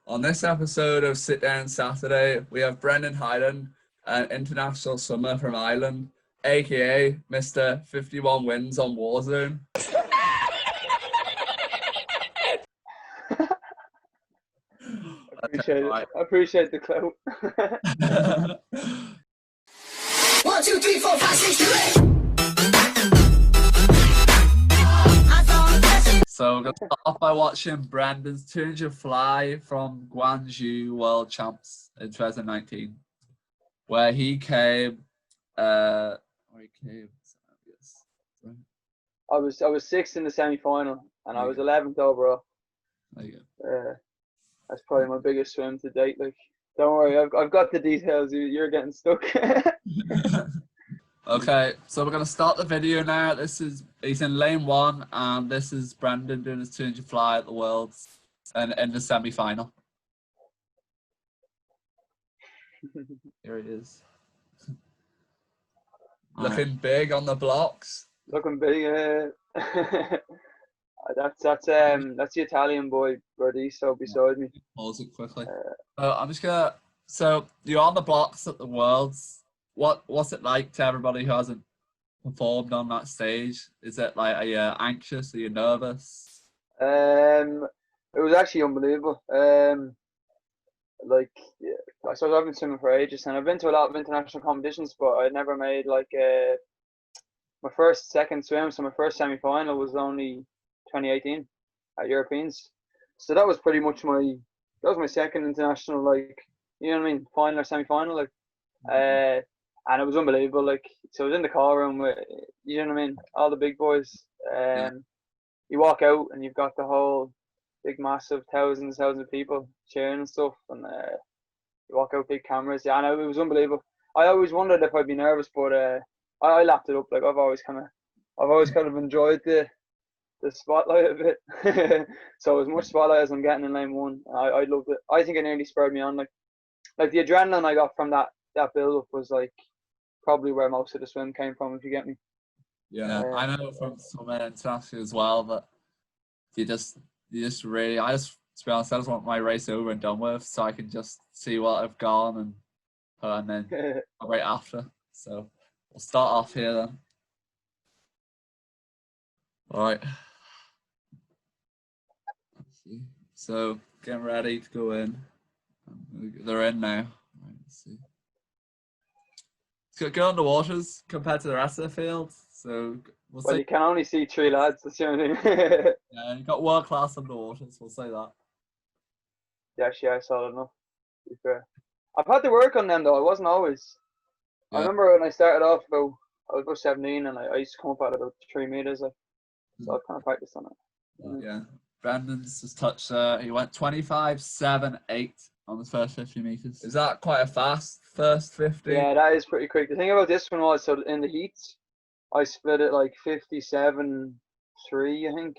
On this episode of Sit Down Saturday, we have Brendan Hyland, an international swimmer from Ireland, aka Mr. 51 Wins on Warzone. Appreciate it. I appreciate the clout. 1, 2, 3, 4, 5, 6, 2, 8. So we're going to start off by watching Brendan's 200 fly from Guangzhou World Champs in 2019, where he came. I was sixth in the semi-final, and I was 11th overall. There you go. That's probably my biggest swim to date. Like, don't worry, I've got the details. You're getting stuck. Okay, so we're gonna start the video now. He's in lane 1, and this is Brendan doing his 200 fly at the Worlds, and in the semi-final. Here he is, looking big on the blocks. Looking big. That's the Italian boy Brodiso beside me. Pause it quickly. I'm just gonna. So you're on the blocks at the Worlds. What's it like to everybody who hasn't performed on that stage? Is it like, are you anxious? Are you nervous? It was actually unbelievable. I suppose I've been swimming for ages, and I've been to a lot of international competitions, but I never made my first second swim. So my first semi-final was only 2018 at Europeans. So that was pretty much my second international, final or semi-final, and it was unbelievable. So I was in the call room with, all the big boys. You walk out and you've got the whole big, massive thousands of people cheering and stuff, and you walk out, big cameras. Yeah, and it was unbelievable. I always wondered if I'd be nervous, but I lapped it up. I've always kind of enjoyed the spotlight a bit. So as much spotlight as I'm getting in lane 1, I loved it. I think it nearly spurred me on. Like the adrenaline I got from that build up was probably where most of the swim came from, if you get me. Yeah, I know from some international as well that you just really, to be honest, I just want my race over and done with, so I can just see what I've gone and then right after. So we'll start off here then. All right. Let's see. So getting ready to go in. They're in now. Right, let's see. It's good on the waters compared to the rest of the field. So well, you can only see 3 lads. That's the only thing. Yeah, you got world class underwaters. We'll say that. Yeah, I saw it enough. To be fair, I've had to work on them though. I wasn't always. Yeah. I remember when I started off I was about 17, and I used to come up at about 3 meters. So I've kind of practiced on it. Yeah. Brandon's just touched. He went 25.78 on the first 50 meters. Is that quite a fast first 50? Yeah, that is pretty quick. The thing about this one was, so in the heats, I split it 57.3, I think,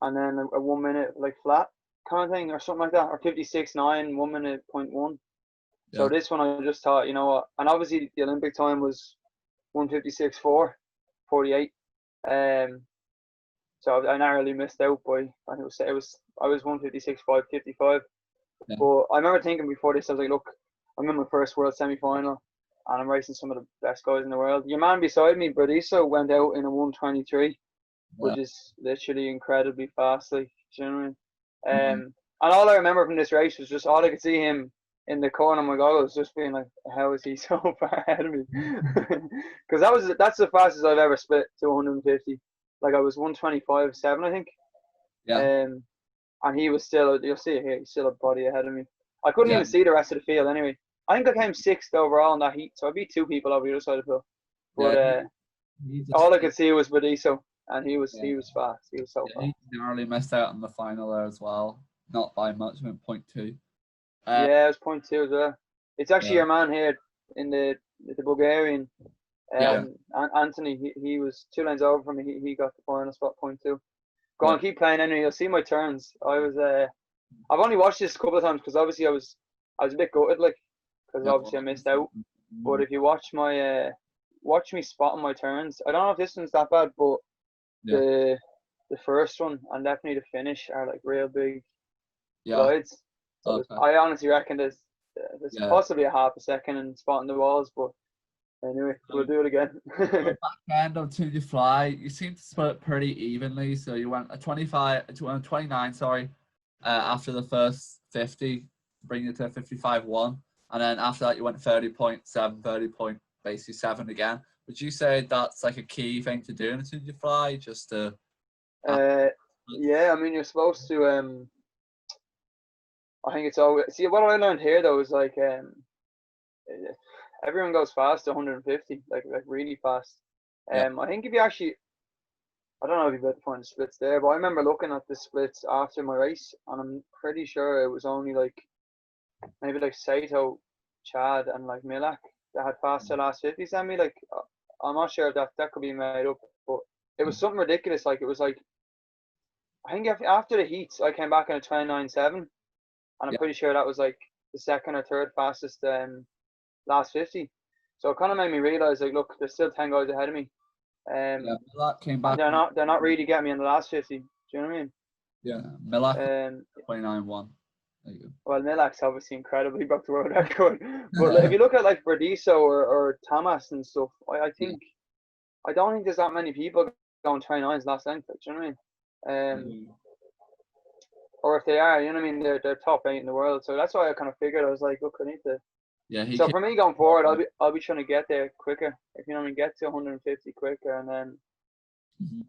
and then a 1 minute flat kind of thing or something like that, or 56.9, 1 minute 0.1. Yeah. So this one I just thought, you know what, and obviously the Olympic time was 1:56.4, 48. So I narrowly missed out by, I was 1:56.5, 55. Yeah. But I remember thinking before this, I was like, look, I'm in my first world semi-final, and I'm racing some of the best guys in the world. Your man beside me, Brodiso, went out in a 1:23, which is literally incredibly fast. You know what I mean? And all I remember from this race was just all I could see him in the corner of my goggles, just being like, how is he so far ahead of me? Because that's the fastest I've ever split to 150. I was 1:25.7, I think. Yeah. And he was still, you'll see it here, he's still a body ahead of me. I couldn't even see the rest of the field anyway. I think I came 6th overall in that heat, so I beat 2 people over the other side of the field. But all I could see was Brodiso, and he was fast. He was so fast. He narrowly missed out on the final there as well. Not by much, I mean 0.2. Yeah, it was 0.2 as well. It's actually your man here in the Bulgarian. Anthony, he was 2 lanes over from me. He got the final spot, 0.2. Go on, keep playing anyway. You'll see my turns. I've only watched this a couple of times because obviously I was a bit gutted, because obviously I missed out. But if you watch me spotting my turns, I don't know if this one's that bad, but the first one and definitely the finish are real big glides. So Okay. I honestly reckon there's Yeah. possibly a half a second in spotting the walls, but anyway, we'll do it again. The back end of Tour de Fly, you seem to split pretty evenly. So you went a 29, sorry, after the first 50, bringing it to 55.1. And then after that, you went 30.7, 30.7 again. Would you say that's like a key thing to do in a Tour de Fly? Just to. Yeah, I mean, you're supposed to. I think it's always. See, what I learned here though is like everyone goes fast to 150, like really fast. Yeah. I think if you actually, I don't know if you've able to find the splits there, but I remember looking at the splits after my race, and I'm pretty sure it was only like maybe like Saito, Chad, and like Milak that had faster last 50 than me. Like I'm not sure if that could be made up, but it was something ridiculous. Like it was like I think after the heats, I came back in a 29.7, and I'm Yeah. pretty sure that was like the second or third fastest last 50. So it kind of made me realize like, look, there's still 10 guys ahead of me. Yeah, Milak came And back. they're not really getting me in the last 50. Do you know what I mean? Yeah, Milak Um, 29.1. There you go. well, Milak's obviously incredible. He broke the world record. But like, if you look at like Verdiso or Tamas and stuff, I think I don't think there's that many people going 29s last length. Do you know what I mean? Or if they are, you know what I mean, they're top 8 in the world. So that's why I kind of figured I was like, look, I need to. Yeah, So for me going forward, I'll be trying to get there quicker. If you know what I mean, get to 150 quicker, and then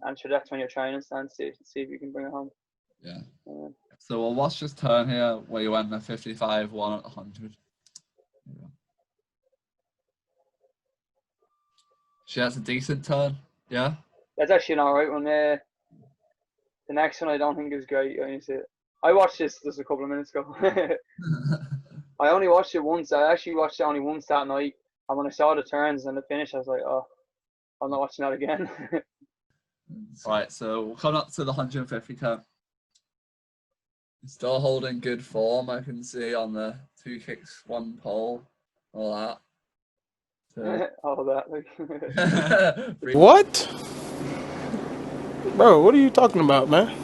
and sure that's when you're training stand, see if you can bring it home. Yeah. So we'll watch this turn here where you went the 55.1 at 100. She has a decent turn. Yeah. That's actually an alright one. The next one I don't think is great. I watched this just a couple of minutes ago. I only watched it once. I actually watched it only once that night. And when I saw the turns and the finish, I was like, oh, I'm not watching that again. Right, so we'll come up to the 150 turn. Still holding good form, I can see on the 2 kicks, 1 pole, all that. So. All that. What? Bro, what are you talking about, man?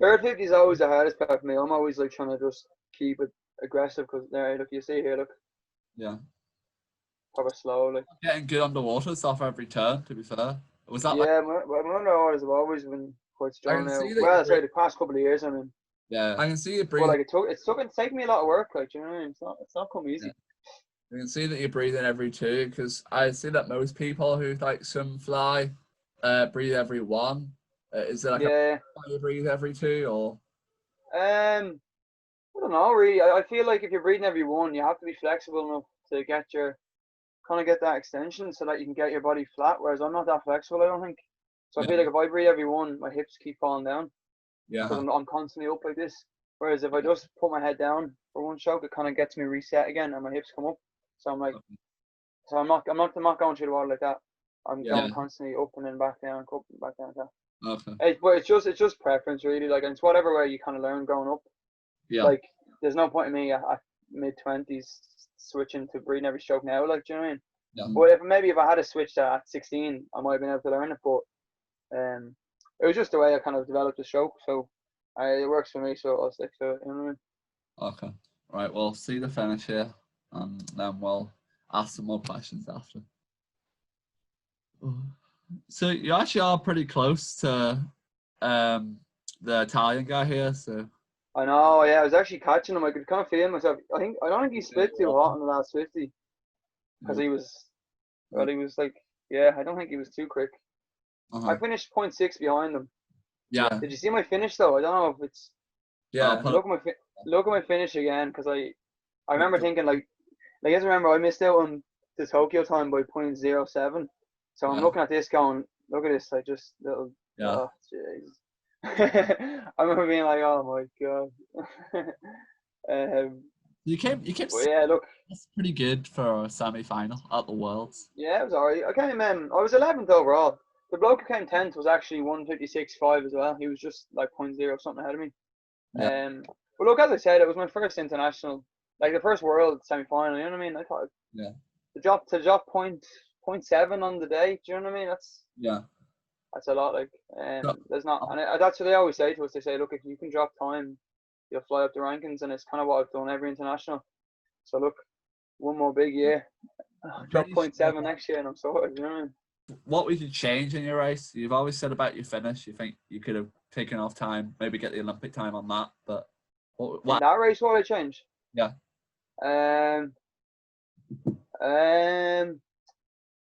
Third 50 is always the hardest part for me. I'm always like trying to just keep it aggressive because there, look, you see here, look. Yeah. Proper slow, like. Getting good underwater off every turn, to be fair. Was that Yeah, my underwaters have always been quite strong now. Well, I'd say the past couple of years, I mean. Yeah, I can see it But breathing. like it's taken me a lot of work, like, you know what I mean? It's not come easy. Yeah. You can see that you're breathing every 2 because I see that most people who like swim fly breathe every 1. Is it like you breathe every 2 or? I don't know really. I feel like if you're breathing every 1, you have to be flexible enough to get that extension so that you can get your body flat. Whereas I'm not that flexible, I don't think. So I feel like if I breathe every 1, my hips keep falling down. Yeah. Because I'm constantly up like this. Whereas if I just put my head down for 1 stroke, it kind of gets me reset again, and my hips come up. So I'm like, so I'm not going through the water like that. I'm going constantly up and then back down, up and back down. Okay. But it's just preference really. Like, and it's whatever way you kind of learn growing up. Yeah. Like, there's no point in me at mid-20s switching to breathing every stroke now. Like, do you know what I mean? Yeah. But if I had to switch that at 16, I might have been able to learn it. But it was just the way I kind of developed the stroke. So it works for me. So I'll stick to it. You know what I mean? Okay. Right. Well, see the finish here, and then we'll ask some more questions after. So you actually are pretty close to the Italian guy here. So. I know. Yeah, I was actually catching him. I could kind of feel myself. I don't think he split too hot in the last 50 because he was. Well, he was like, yeah. I don't think he was too quick. I finished 0.6 behind him. Yeah. Did you see my finish though? I don't know if it's. Yeah. Look at my finish again because I remember thinking like I remember I missed out on the Tokyo time by 0.07. So I'm looking at this going, look at this, like just little. Yeah. Oh, jeez. I remember being like, oh my god. You came. Well, yeah, look. That's pretty good for a semi-final at the Worlds. Yeah, it was alright. I was 11th overall. The bloke who came 10th was actually 156.5 as well. He was just like 0.0 something ahead of me. Yeah. But look, as I said, it was my first international, like the first world semi-final. You know what I mean? I thought. Yeah. To drop 0.7 on the day. Do you know what I mean? That's a lot. Like, there's not, and that's what they always say to us. They say, look, if you can drop time you'll fly up the rankings, and it's kind of what I've done every international. So look, one more big year, drop 0.7 next year, and I'm sorted. You know what I mean? What would you change in your race? You've always said about your finish, you think you could have taken off time, maybe get the Olympic time on that, but In that race, what would I change? Yeah.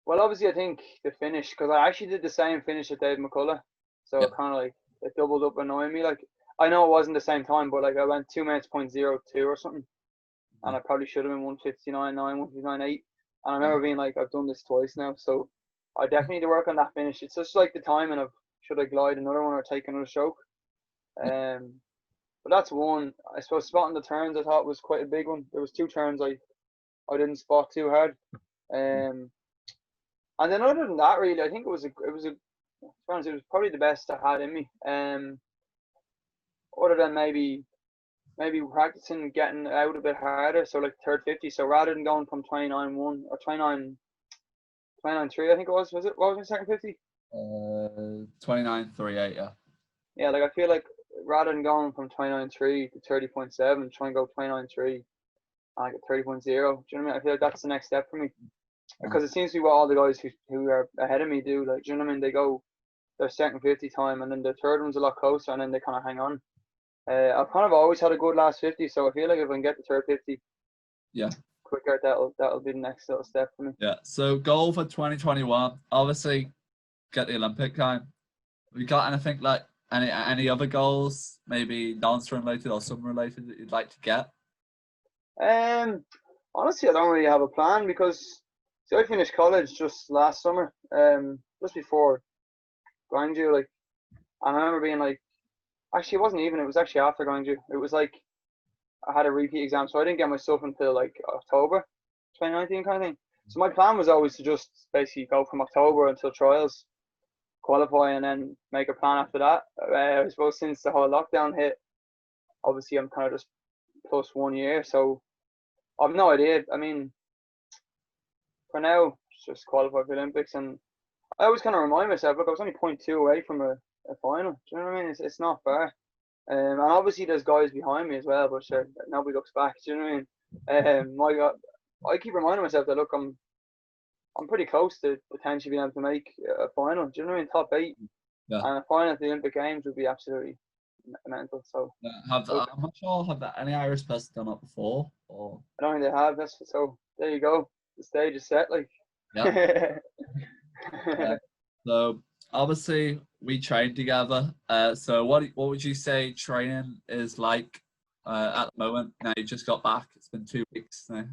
Well, obviously, I think the finish, because I actually did the same finish at Dave McCullough, so Yeah. it kind of like it doubled up annoying me. Like I know it wasn't the same time, but like I went 2 minutes 0.02 or something, and I probably should have been 1:59.9, 1:59.8. And I remember being like, I've done this twice now, so I definitely need to work on that finish. It's just like the timing of should I glide another one or take another stroke. But that's one. I suppose spotting the turns I thought was quite a big one. There was 2 turns I didn't spot too hard. And then other than that, really, I think it was probably the best I had in me. Other than maybe practicing getting out a bit harder, so like third 50. So rather than going from 29.1 or 29.3, I think it was it? What was my second 50? 29.38, yeah. Yeah, like I feel like rather than going from 29.3 to 30.7, try and go 29.3 and I get 30.0. Do you know what I mean? I feel like that's the next step for me. Because it seems to be what all the guys who are ahead of me do. Like, do you know what I mean? They go their second 50 time, and then the third one's a lot closer, and then they kind of hang on. I've kind of always had a good last 50, so I feel like if I can get the third 50, Yeah, quicker, that'll be the next little step for me. Yeah. So goal for 2021, obviously, get the Olympic time. Have you got anything like any other goals, maybe non-swim related or swim related that you'd like to get? Honestly, I don't really have a plan because I finished college just last summer, just before Gwangju, like, and I remember being like, actually, it wasn't even, it was actually after Gwangju. It was like, I had a repeat exam, so I didn't get my stuff until like October 2019 kind of thing. So my plan was always to just basically go from October until trials, qualify, and then make a plan after that. I suppose since the whole lockdown hit, obviously I'm kind of just plus 1 year, so I've no idea. I mean, for now, just qualify for the Olympics, and I always kind of remind myself, look, I was only 0.2 away from a final. Do you know what I mean? It's not far. And obviously there's guys behind me as well, but sure, nobody looks back. Do you know what I mean? My God, I keep reminding myself that look, I'm pretty close to potentially being able to make a final. Do you know what I mean? Top 8, Yeah. and a final at the Olympic Games would be absolutely mental. So I'm not sure. Have any Irish person done it before? Or I don't think they have. So there you go. The stage is set. Like. yeah. So obviously we train together. So what would you say training is like at the moment? Now you just got back. It's been 2 weeks now.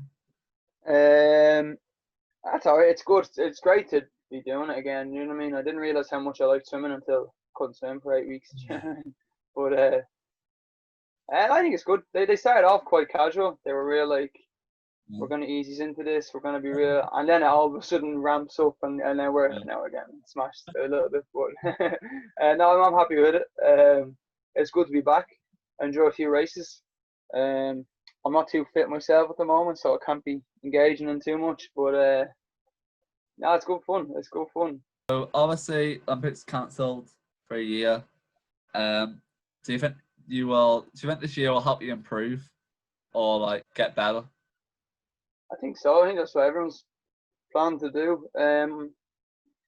That's alright. It's good. It's great to be doing it again. You know what I mean? I didn't realize how much I liked swimming until I couldn't swim for 8 weeks. But I think it's good. They started off quite casual. They were real like, we're going to ease us into this. We're going to be real, and then it all of a sudden ramps up, and then we're now again smashed a little bit. But no, I'm happy with it. It's good to be back. I enjoy a few races. I'm not too fit myself at the moment, so I can't be engaging in too much. But no, it's good fun. It's good fun. So obviously Olympics cancelled for a year. Do you think this year will help you improve or like get better? I think so. I think that's what everyone's planning to do.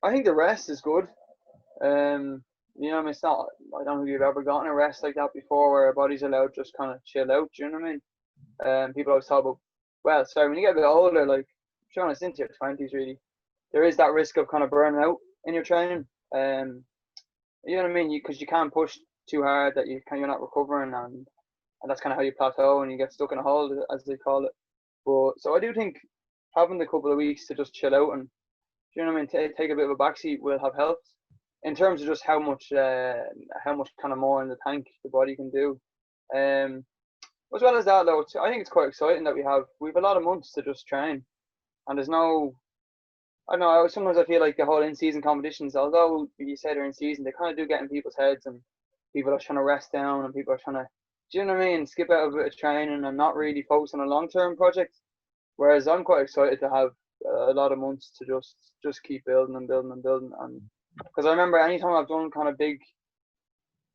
I think the rest is good. You know, I mean, it's not. I don't think you've ever gotten a rest like that before, where a body's allowed to just kind of chill out. Do you know what I mean? People always talk about. Well, sorry, when you get a bit older, like, to be honest, into your 20s, really, there is that risk of kind of burning out in your training. You know what I mean? Because you can't push too hard that you're not recovering, and that's kind of how you plateau and you get stuck in a hole, as they call it. But so I do think having the couple of weeks to just chill out and, you know what I mean, take a bit of a backseat will have helped in terms of just how much kind of more in the tank the body can do. As well as that, though, I think it's quite exciting that we have a lot of months to just train, and there's no. I don't know. Sometimes I feel like the whole in-season competitions, although you say they're in season, they kind of do get in people's heads, and people are trying to rest down, and people are trying to, do you know what I mean, skip out a bit of training and not really focus on a long-term project. Whereas I'm quite excited to have a lot of months to just keep building and building and building. And because I remember anytime I've done kind of big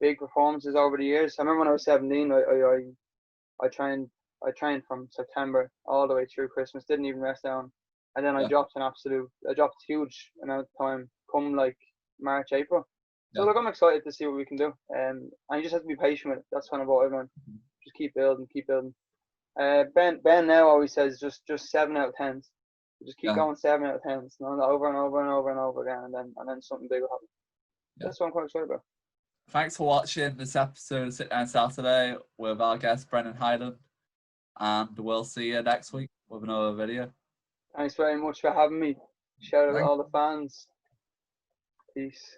big performances over the years. I remember when I was 17, I trained from September all the way through Christmas. Didn't even rest down, and then I Yeah. dropped a huge amount of time come like March, April. So Yeah. look, I'm excited to see what we can do. And you just have to be patient with it. That's kind of what everyone. Just keep building, keep building. Ben now always says just 7 out of 10s. Just keep Yeah. going 7 out of 10s, over and over and over and over again, and then something big will happen. Yeah. That's what I'm quite excited about. Thanks for watching this episode of Sit Down Saturday with our guest Brendan Hyland, and we'll see you next week with another video. Thanks very much for having me. Shout out to Thanks. all the fans. Peace.